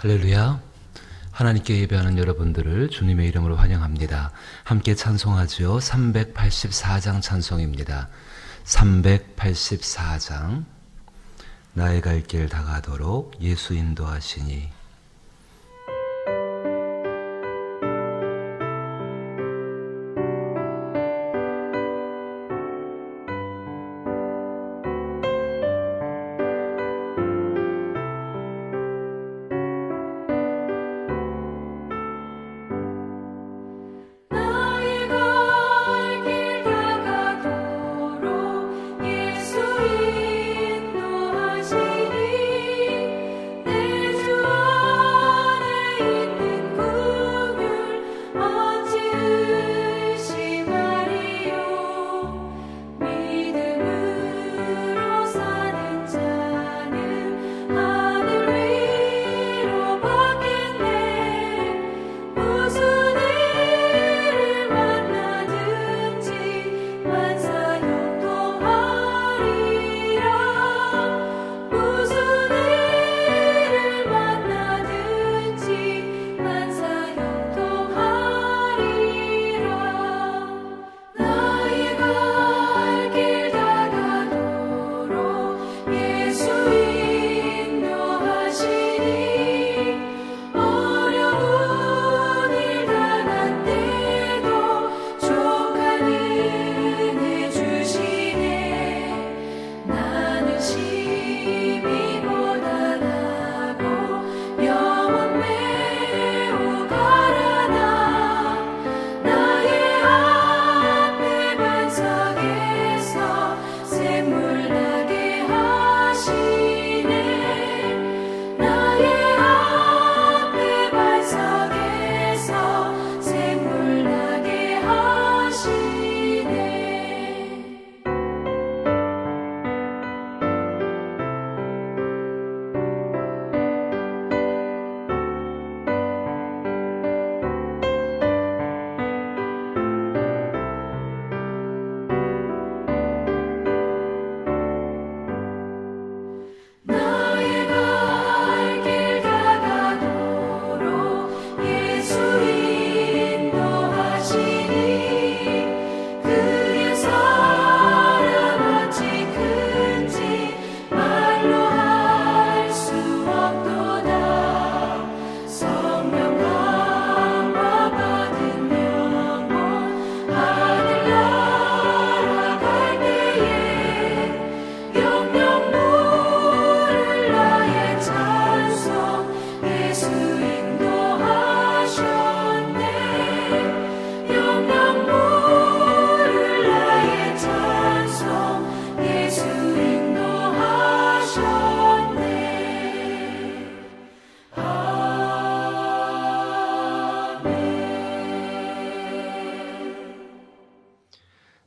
할렐루야. 하나님께 예배하는 여러분들을 주님의 이름으로 환영합니다. 함께 찬송하지요. 384장 찬송입니다. 384장. 나의 갈 길 다가도록 예수 인도하시니.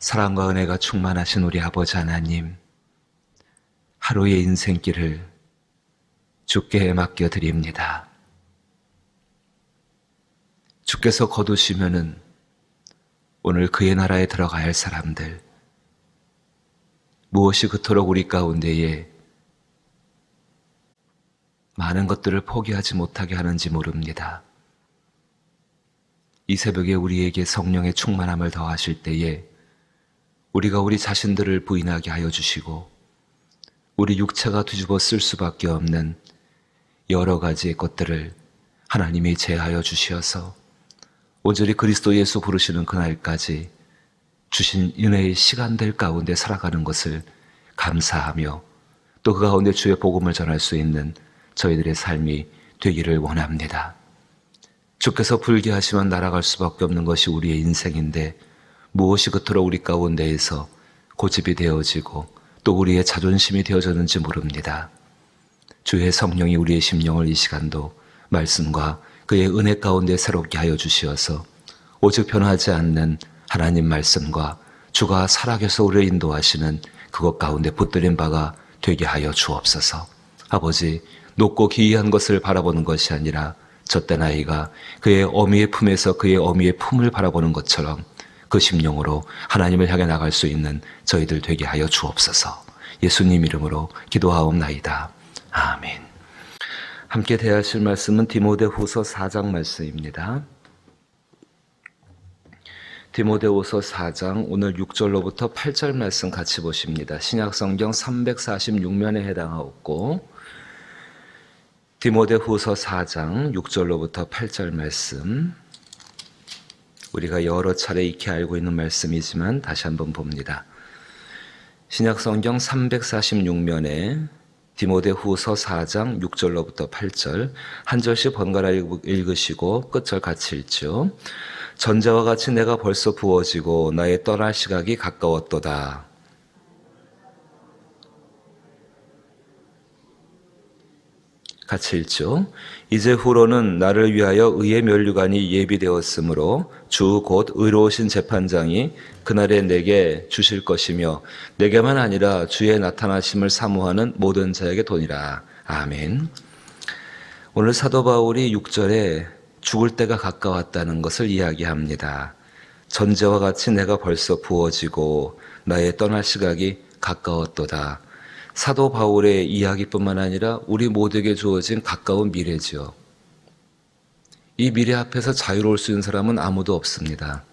사랑과 은혜가 충만하신 우리 아버지 하나님, 하루의 인생길을 주께 맡겨드립니다. 주께서 거두시면은 오늘 그의 나라에 들어가야 할 사람들, 무엇이 그토록 우리 가운데에 많은 것들을 포기하지 못하게 하는지 모릅니다. 이 새벽에 우리에게 성령의 충만함을 더하실 때에 우리가 우리 자신들을 부인하게 하여 주시고 우리 육체가 뒤집어 쓸 수밖에 없는 여러 가지의 것들을 하나님이 제하여 주시어서 온전히 그리스도 예수 부르시는 그날까지 주신 은혜의 시간들 가운데 살아가는 것을 감사하며 또 그 가운데 주의 복음을 전할 수 있는 저희들의 삶이 되기를 원합니다. 주께서 불게 하시면 날아갈 수밖에 없는 것이 우리의 인생인데 무엇이 그토록 우리 가운데에서 고집이 되어지고 또 우리의 자존심이 되어졌는지 모릅니다. 주의 성령이 우리의 심령을 이 시간도 말씀과 그의 은혜 가운데 새롭게 하여 주시어서 오직 변하지 않는 하나님 말씀과 주가 살아계서 우리를 인도하시는 그것 가운데 붙들린 바가 되게 하여 주옵소서. 아버지, 높고 기이한 것을 바라보는 것이 아니라 젖된 아이가 그의 어미의 품에서 그의 어미의 품을 바라보는 것처럼 그 심령으로 하나님을 향해 나갈 수 있는 저희들 되게 하여 주옵소서. 예수님 이름으로 기도하옵나이다. 아멘. 함께 대하실 말씀은 디모데후서 4장 말씀입니다. 디모데후서 4장 오늘 6절로부터 8절 말씀 같이 보십니다. 신약성경 346면에 해당하고 디모데후서 4장 6절로부터 8절 말씀, 우리가 여러 차례 익히 알고 있는 말씀이지만 다시 한번 봅니다. 신약성경 346면에 디모데후서 4장 6절로부터 8절 한 절씩 번갈아 읽으시고 끝절 같이 읽죠. 전자와 같이 내가 벌써 부어지고 나의 떠날 시각이 가까웠도다. 같이 읽죠. 이제 후로는 나를 위하여 의의 면류관이 예비되었으므로 주 곧 의로우신 재판장이 그날에 내게 주실 것이며 내게만 아니라 주의 나타나심을 사모하는 모든 자에게 도니라. 아멘. 오늘 사도 바울이 6절에 죽을 때가 가까웠다는 것을 이야기합니다. 전제와 같이 내가 벌써 부어지고 나의 떠날 시각이 가까웠도다. 사도 바울의 이야기뿐만 아니라 우리 모두에게 주어진 가까운 미래지요. 이 미래 앞에서 자유로울 수 있는 사람은 아무도 없습니다.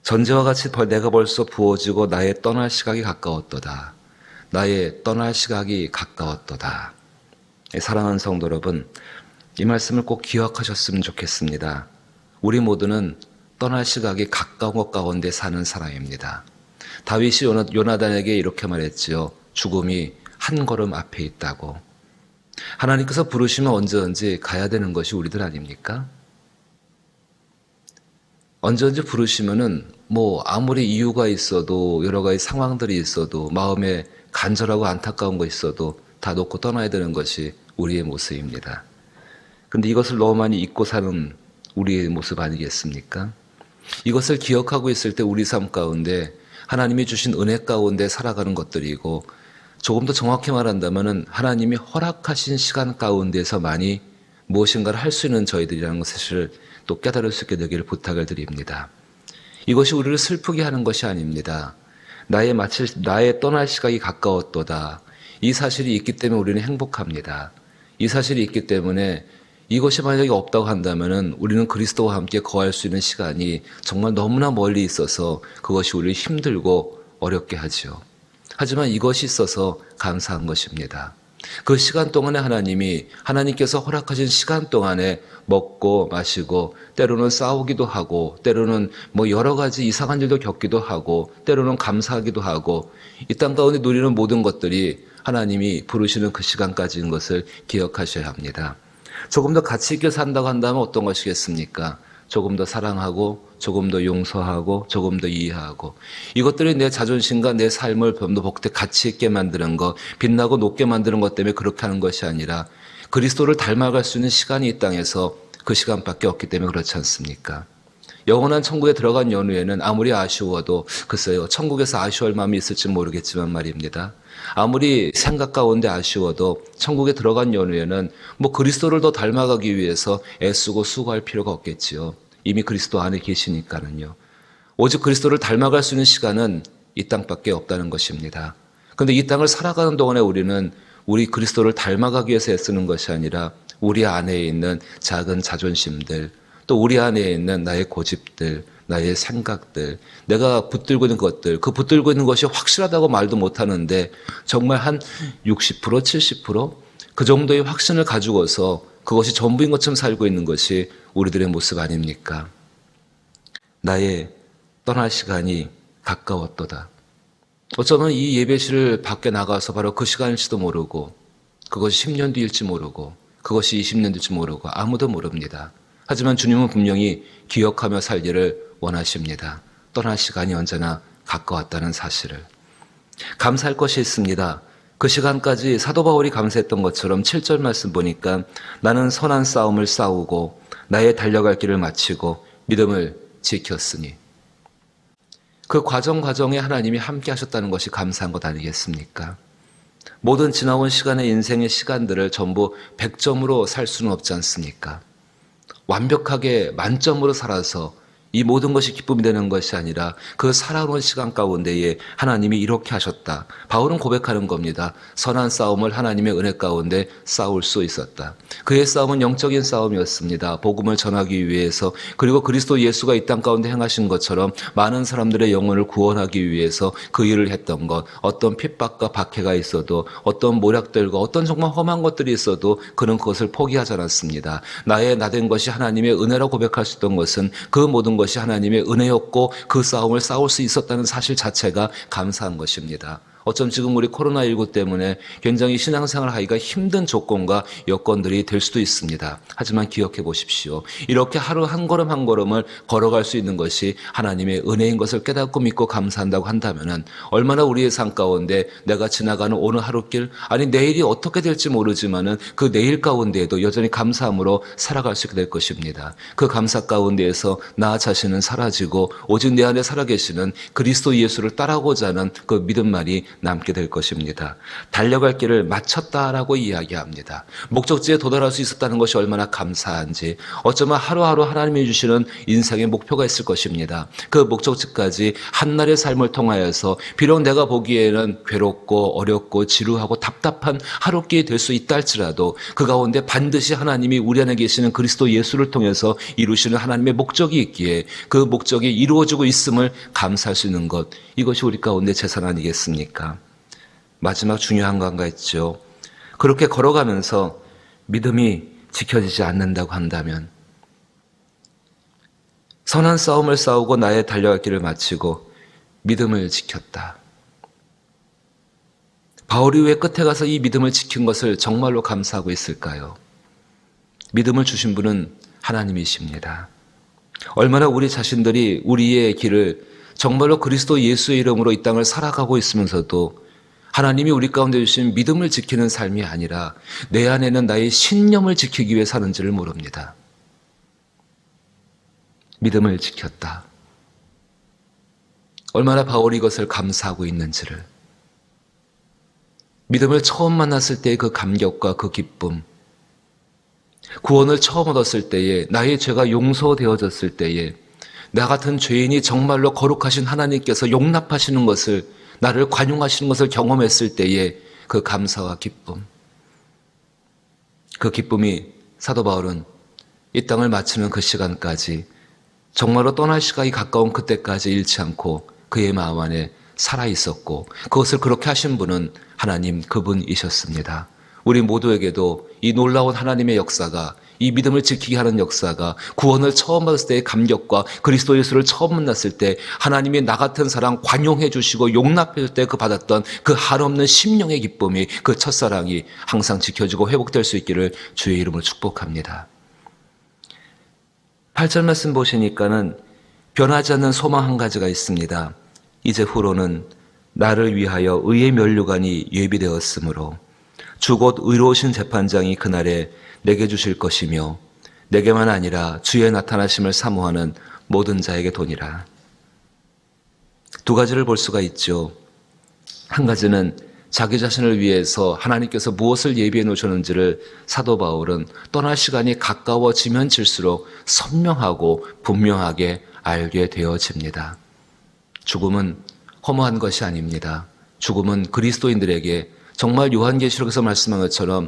전제와 같이 내가 벌써 부어지고 나의 떠날 시각이 가까웠도다. 나의 떠날 시각이 가까웠도다. 사랑하는 성도 여러분, 이 말씀을 꼭 기억하셨으면 좋겠습니다. 우리 모두는 떠날 시각이 가까운 것 가운데 사는 사람입니다. 다윗이 요나단에게 이렇게 말했지요. 죽음이 한 걸음 앞에 있다고. 하나님께서 부르시면 언제든지 가야 되는 것이 우리들 아닙니까? 언제든지 부르시면은 아무리 이유가 있어도 여러 가지 상황들이 있어도 마음에 간절하고 안타까운 거 있어도 다 놓고 떠나야 되는 것이 우리의 모습입니다. 근데 이것을 너무 많이 잊고 사는 우리의 모습 아니겠습니까? 이것을 기억하고 있을 때 우리 삶 가운데 하나님이 주신 은혜 가운데 살아가는 것들이고 조금 더 정확히 말한다면 하나님이 허락하신 시간 가운데서 많이 무엇인가를 할 수 있는 저희들이라는 것을 또 깨달을 수 있게 되기를 부탁을 드립니다. 이것이 우리를 슬프게 하는 것이 아닙니다. 나의 떠날 시각이 가까웠도다. 이 사실이 있기 때문에 우리는 행복합니다. 이 사실이 있기 때문에 이것이 만약에 없다고 한다면 우리는 그리스도와 함께 거할 수 있는 시간이 정말 너무나 멀리 있어서 그것이 우리를 힘들고 어렵게 하죠. 하지만 이것이 있어서 감사한 것입니다. 그 시간 동안에 하나님께서 허락하신 시간 동안에 먹고 마시고 때로는 싸우기도 하고 때로는 여러 가지 이상한 일도 겪기도 하고 때로는 감사하기도 하고 이 땅 가운데 누리는 모든 것들이 하나님이 부르시는 그 시간까지인 것을 기억하셔야 합니다. 조금 더 가치 있게 산다고 한다면 어떤 것이겠습니까? 조금 더 사랑하고 조금 더 용서하고 조금 더 이해하고 이것들이 내 자존심과 내 삶을 좀 더 복되게 가치 있게 만드는 것, 빛나고 높게 만드는 것 때문에 그렇게 하는 것이 아니라 그리스도를 닮아갈 수 있는 시간이 이 땅에서 그 시간밖에 없기 때문에 그렇지 않습니까? 영원한 천국에 들어간 연후에는 아무리 아쉬워도 글쎄요, 천국에서 아쉬워할 마음이 있을지 모르겠지만 말입니다. 아무리 생각 가운데 아쉬워도 천국에 들어간 연후에는 그리스도를 더 닮아가기 위해서 애쓰고 수고할 필요가 없겠지요. 이미 그리스도 안에 계시니까는요. 오직 그리스도를 닮아갈 수 있는 시간은 이 땅밖에 없다는 것입니다. 그런데 이 땅을 살아가는 동안에 우리는 우리 그리스도를 닮아가기 위해서 애쓰는 것이 아니라 우리 안에 있는 작은 자존심들, 또 우리 안에 있는 나의 고집들, 나의 생각들, 내가 붙들고 있는 것들, 그 붙들고 있는 것이 확실하다고 말도 못하는데 정말 한 60%, 70%그 정도의 확신을 가지고서 그것이 전부인 것처럼 살고 있는 것이 우리들의 모습 아닙니까? 나의 떠날 시간이 가까웠도다. 어쩌면 이 예배실을 밖에 나가서 바로 그 시간일지도 모르고 그것이 10년 뒤일지 모르고 그것이 20년 뒤일지 모르고 아무도 모릅니다. 하지만 주님은 분명히 기억하며 살기를 원하십니다. 떠날 시간이 언제나 가까웠다는 사실을. 감사할 것이 있습니다. 그 시간까지 사도 바울이 감사했던 것처럼 7절 말씀 보니까 나는 선한 싸움을 싸우고 나의 달려갈 길을 마치고 믿음을 지켰으니 그 과정에 하나님이 함께 하셨다는 것이 감사한 것 아니겠습니까? 모든 지나온 시간의 인생의 시간들을 전부 100점으로 살 수는 없지 않습니까? 완벽하게 만점으로 살아서 이 모든 것이 기쁨이 되는 것이 아니라 그 살아오는 시간 가운데에 하나님이 이렇게 하셨다. 바울은 고백하는 겁니다. 선한 싸움을 하나님의 은혜 가운데 싸울 수 있었다. 그의 싸움은 영적인 싸움이었습니다. 복음을 전하기 위해서, 그리고 그리스도 예수가 이 땅 가운데 행하신 것처럼 많은 사람들의 영혼을 구원하기 위해서 그 일을 했던 것, 어떤 핍박과 박해가 있어도, 어떤 모략들과 어떤 정말 험한 것들이 있어도 그는 그것을 포기하지 않았습니다. 나의 나된 것이 하나님의 은혜라고 고백할 수 있던 것은 그 모든 것이 하나님의 은혜였고, 그 싸움을 싸울 수 있었다는 사실 자체가 감사한 것입니다. 어쩜 지금 우리 코로나19 때문에 굉장히 신앙생활 하기가 힘든 조건과 여건들이 될 수도 있습니다. 하지만 기억해 보십시오. 이렇게 하루 한 걸음 한 걸음을 걸어갈 수 있는 것이 하나님의 은혜인 것을 깨닫고 믿고 감사한다고 한다면 얼마나 우리의 삶 가운데 내가 지나가는 오늘 하루길, 아니 내일이 어떻게 될지 모르지만은 그 내일 가운데에도 여전히 감사함으로 살아갈 수 있게 될 것입니다. 그 감사 가운데에서 나 자신은 사라지고 오직 내 안에 살아계시는 그리스도 예수를 따라가고자 하는 그 믿음만이 남게 될 것입니다. 달려갈 길을 마쳤다라고 이야기합니다. 목적지에 도달할 수 있었다는 것이 얼마나 감사한지, 어쩌면 하루하루 하나님이 주시는 인생의 목표가 있을 것입니다. 그 목적지까지 한날의 삶을 통하여서 비록 내가 보기에는 괴롭고 어렵고 지루하고 답답한 하루길이 될 수 있다 할지라도 그 가운데 반드시 하나님이 우리 안에 계시는 그리스도 예수를 통해서 이루시는 하나님의 목적이 있기에 그 목적이 이루어지고 있음을 감사할 수 있는 것, 이것이 우리 가운데 재산 아니겠습니까? 마지막 중요한 거 한가 있죠. 그렇게 걸어가면서 믿음이 지켜지지 않는다고 한다면, 선한 싸움을 싸우고 나의 달려갈 길을 마치고 믿음을 지켰다. 바울이 왜 끝에 가서 이 믿음을 지킨 것을 정말로 감사하고 있을까요? 믿음을 주신 분은 하나님이십니다. 얼마나 우리 자신들이 우리의 길을 정말로 그리스도 예수의 이름으로 이 땅을 살아가고 있으면서도 하나님이 우리 가운데 주신 믿음을 지키는 삶이 아니라 내 안에는 나의 신념을 지키기 위해 사는지를 모릅니다. 믿음을 지켰다. 얼마나 바울이 이것을 감사하고 있는지를, 믿음을 처음 만났을 때의 그 감격과 그 기쁨, 구원을 처음 얻었을 때에, 나의 죄가 용서되어졌을 때에 나 같은 죄인이 정말로 거룩하신 하나님께서 용납하시는 것을, 나를 관용하시는 것을 경험했을 때에 그 감사와 기쁨, 그 기쁨이 사도 바울은 이 땅을 마치는 그 시간까지, 정말로 떠날 시간이 가까운 그때까지 잃지 않고 그의 마음 안에 살아있었고, 그것을 그렇게 하신 분은 하나님 그분이셨습니다. 우리 모두에게도 이 놀라운 하나님의 역사가, 이 믿음을 지키게 하는 역사가, 구원을 처음 받았을 때의 감격과 그리스도 예수를 처음 만났을 때 하나님이 나 같은 사람 관용해 주시고 용납해 줄 때 그 받았던 그 한없는 심령의 기쁨이, 그 첫사랑이 항상 지켜지고 회복될 수 있기를 주의 이름으로 축복합니다. 8절 말씀 보시니까는 변하지 않는 소망 한 가지가 있습니다. 이제 후로는 나를 위하여 의의 면류관이 예비되었으므로 주 곧 의로우신 재판장이 그날에 내게 주실 것이며 내게만 아니라 주의 나타나심을 사모하는 모든 자에게 도니라. 두 가지를 볼 수가 있죠. 한 가지는 자기 자신을 위해서 하나님께서 무엇을 예비해 놓으셨는지를 사도 바울은 떠날 시간이 가까워지면 질수록 선명하고 분명하게 알게 되어집니다. 죽음은 허무한 것이 아닙니다. 죽음은 그리스도인들에게 정말 요한계시록에서 말씀한 것처럼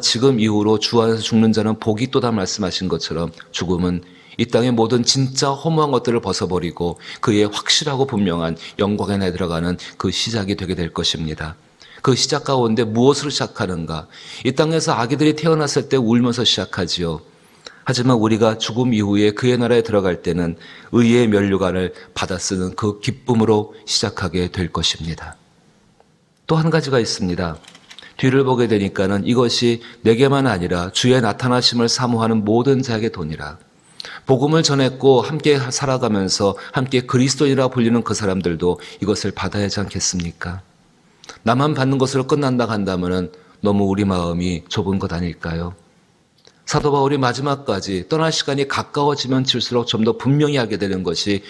지금 이후로 주 안에서 죽는 자는 복이 있도다 말씀하신 것처럼 죽음은 이 땅의 모든 진짜 허무한 것들을 벗어버리고 그의 확실하고 분명한 영광에 내 들어가는 그 시작이 되게 될 것입니다. 그 시작 가운데 무엇으로 시작하는가? 이 땅에서 아기들이 태어났을 때 울면서 시작하지요. 하지만 우리가 죽음 이후에 그의 나라에 들어갈 때는 의의 면류관을 받아 쓰는 그 기쁨으로 시작하게 될 것입니다. 또 한 가지가 있습니다. 뒤를 보게 되니까는 이것이 내게만 아니라 주의 나타나심을 사모하는 모든 자에게 도니라. 복음을 전했고 함께 살아가면서 함께 그리스도인이라 불리는 그 사람들도 이것을 받아야 하지 않겠습니까? 나만 받는 것으로 끝난다 한다면 너무 우리 마음이 좁은 것 아닐까요? 사도 바울이 마지막까지 떠날 시간이 가까워지면 질수록 좀 더 분명히 하게 되는 것이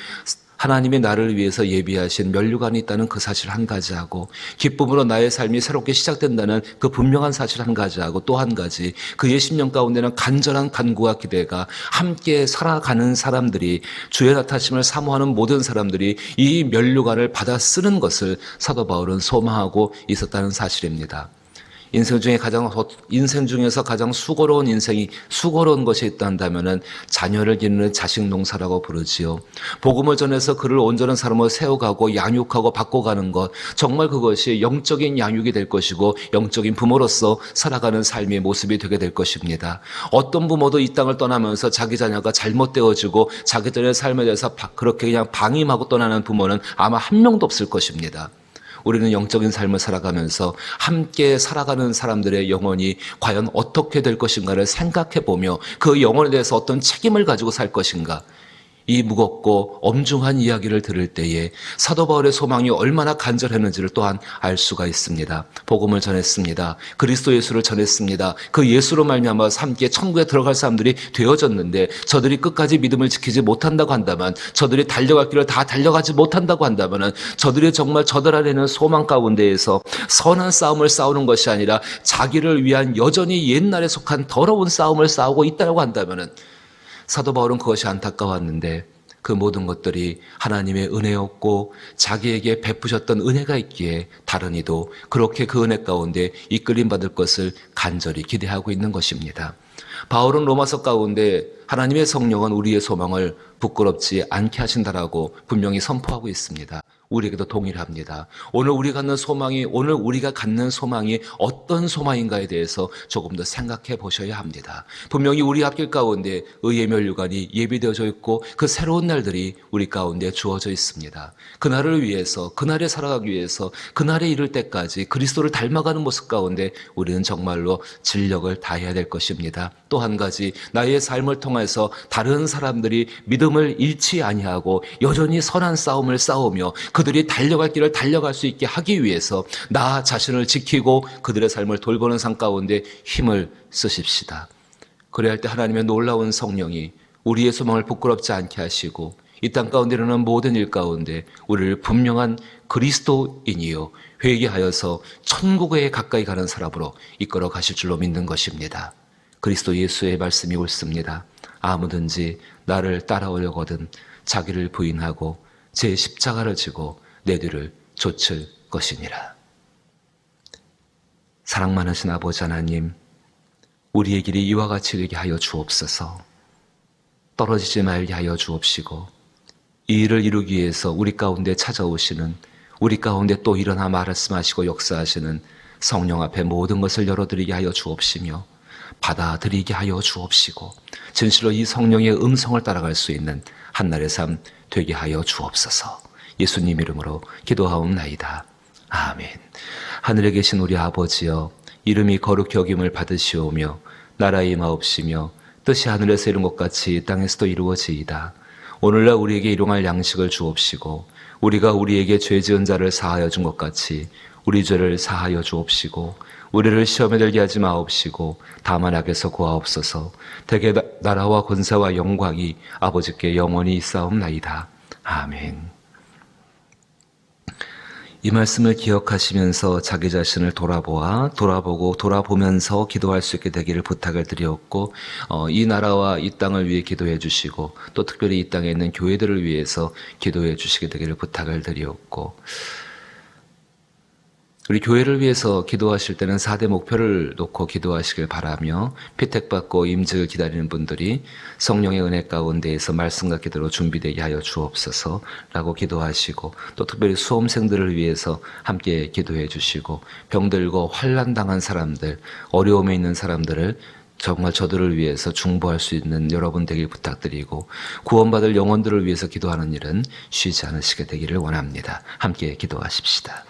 하나님이 나를 위해서 예비하신 면류관이 있다는 그 사실 한 가지하고, 기쁨으로 나의 삶이 새롭게 시작된다는 그 분명한 사실 한 가지하고, 또 한 가지, 그의 심령 가운데는 간절한 간구와 기대가, 함께 살아가는 사람들이, 주의 나타심을 사모하는 모든 사람들이 이 면류관을 받아 쓰는 것을 사도 바울은 소망하고 있었다는 사실입니다. 인생 중에서 가장 수고로운 것이 있다 한다면은 자녀를 기르는 자식 농사라고 부르지요. 복음을 전해서 그를 온전한 사람으로 세워가고 양육하고 바꿔가는 것, 정말 그것이 영적인 양육이 될 것이고 영적인 부모로서 살아가는 삶의 모습이 되게 될 것입니다. 어떤 부모도 이 땅을 떠나면서 자기 자녀가 잘못되어지고 자기 자녀의 삶에 대해서 그렇게 그냥 방임하고 떠나는 부모는 아마 한 명도 없을 것입니다. 우리는 영적인 삶을 살아가면서 함께 살아가는 사람들의 영혼이 과연 어떻게 될 것인가를 생각해 보며 그 영혼에 대해서 어떤 책임을 가지고 살 것인가, 이 무겁고 엄중한 이야기를 들을 때에 사도 바울의 소망이 얼마나 간절했는지를 또한 알 수가 있습니다. 복음을 전했습니다. 그리스도 예수를 전했습니다. 그 예수로 말미암아 함께 천국에 들어갈 사람들이 되어졌는데, 저들이 끝까지 믿음을 지키지 못한다고 한다면, 저들이 달려갈 길을 다 달려가지 못한다고 한다면, 저들이 정말 저들 안에는 소망 가운데에서 선한 싸움을 싸우는 것이 아니라 자기를 위한 여전히 옛날에 속한 더러운 싸움을 싸우고 있다고 한다면, 사도 바울은 그것이 안타까웠는데, 그 모든 것들이 하나님의 은혜였고 자기에게 베푸셨던 은혜가 있기에 다른 이도 그렇게 그 은혜 가운데 이끌림 받을 것을 간절히 기대하고 있는 것입니다. 바울은 로마서 가운데 하나님의 성령은 우리의 소망을 부끄럽지 않게 하신다라고 분명히 선포하고 있습니다. 우리에게도 동일합니다. 오늘 우리가 갖는 소망이 어떤 소망인가에 대해서 조금 더 생각해 보셔야 합니다. 분명히 우리 앞길 가운데 의의 면류관이 예비되어져 있고 그 새로운 날들이 우리 가운데 주어져 있습니다. 그날을 위해서, 그날에 살아가기 위해서, 그날에 이를 때까지 그리스도를 닮아가는 모습 가운데 우리는 정말로 진력을 다해야 될 것입니다. 또 한 가지, 나의 삶을 통해서 다른 사람들이 믿음을 잃지 아니하고 여전히 선한 싸움을 싸우며 그들이 달려갈 길을 달려갈 수 있게 하기 위해서 나 자신을 지키고 그들의 삶을 돌보는 삶 가운데 힘을 쓰십시다. 그래야 할 때 하나님의 놀라운 성령이 우리의 소망을 부끄럽지 않게 하시고 이 땅 가운데 일어나는 모든 일 가운데 우리를 분명한 그리스도인이요 회개하여서 천국에 가까이 가는 사람으로 이끌어 가실 줄로 믿는 것입니다. 그리스도 예수의 말씀이 옳습니다. 아무든지 나를 따라오려거든 자기를 부인하고 제 십자가를 지고 내 뒤를 좇을 것이니라. 사랑 많으신 아버지 하나님, 우리의 길이 이와 같이 되게 하여 주옵소서. 떨어지지 말게 하여 주옵시고 이 일을 이루기 위해서 우리 가운데 찾아오시는, 우리 가운데 또 일어나 말씀하시고 역사하시는 성령 앞에 모든 것을 열어드리게 하여 주옵시며 받아들이게 하여 주옵시고 진실로 이 성령의 음성을 따라갈 수 있는 한날의 삶 되게 하여 주옵소서. 예수님 이름으로 기도하옵나이다. 아멘. 하늘에 계신 우리 아버지여, 이름이 거룩히 여김을 받으시오며 나라의 임하옵시며 뜻이 하늘에서 이룬 것 같이 땅에서도 이루어지이다. 오늘날 우리에게 일용할 양식을 주옵시고 우리가 우리에게 죄 지은 자를 사하여 준 것 같이 우리 죄를 사하여 주옵시고 우리를 시험에 들게 하지 마옵시고 다만 악에서 구하옵소서. 대개 나라와 권세와 영광이 아버지께 영원히 있사옵나이다. 아멘. 이 말씀을 기억하시면서 자기 자신을 돌아보면서 기도할 수 있게 되기를 부탁을 드렸고, 이 나라와 이 땅을 위해 기도해 주시고 또 특별히 이 땅에 있는 교회들을 위해서 기도해 주시게 되기를 부탁을 드렸고, 우리 교회를 위해서 기도하실 때는 4대 목표를 놓고 기도하시길 바라며, 피택받고 임직을 기다리는 분들이 성령의 은혜 가운데에서 말씀과 기도로 준비되게 하여 주옵소서라고 기도하시고, 또 특별히 수험생들을 위해서 함께 기도해 주시고, 병들고 환난당한 사람들, 어려움에 있는 사람들을 정말 저들을 위해서 중보할 수 있는 여러분 되길 부탁드리고, 구원받을 영혼들을 위해서 기도하는 일은 쉬지 않으시게 되기를 원합니다. 함께 기도하십시다.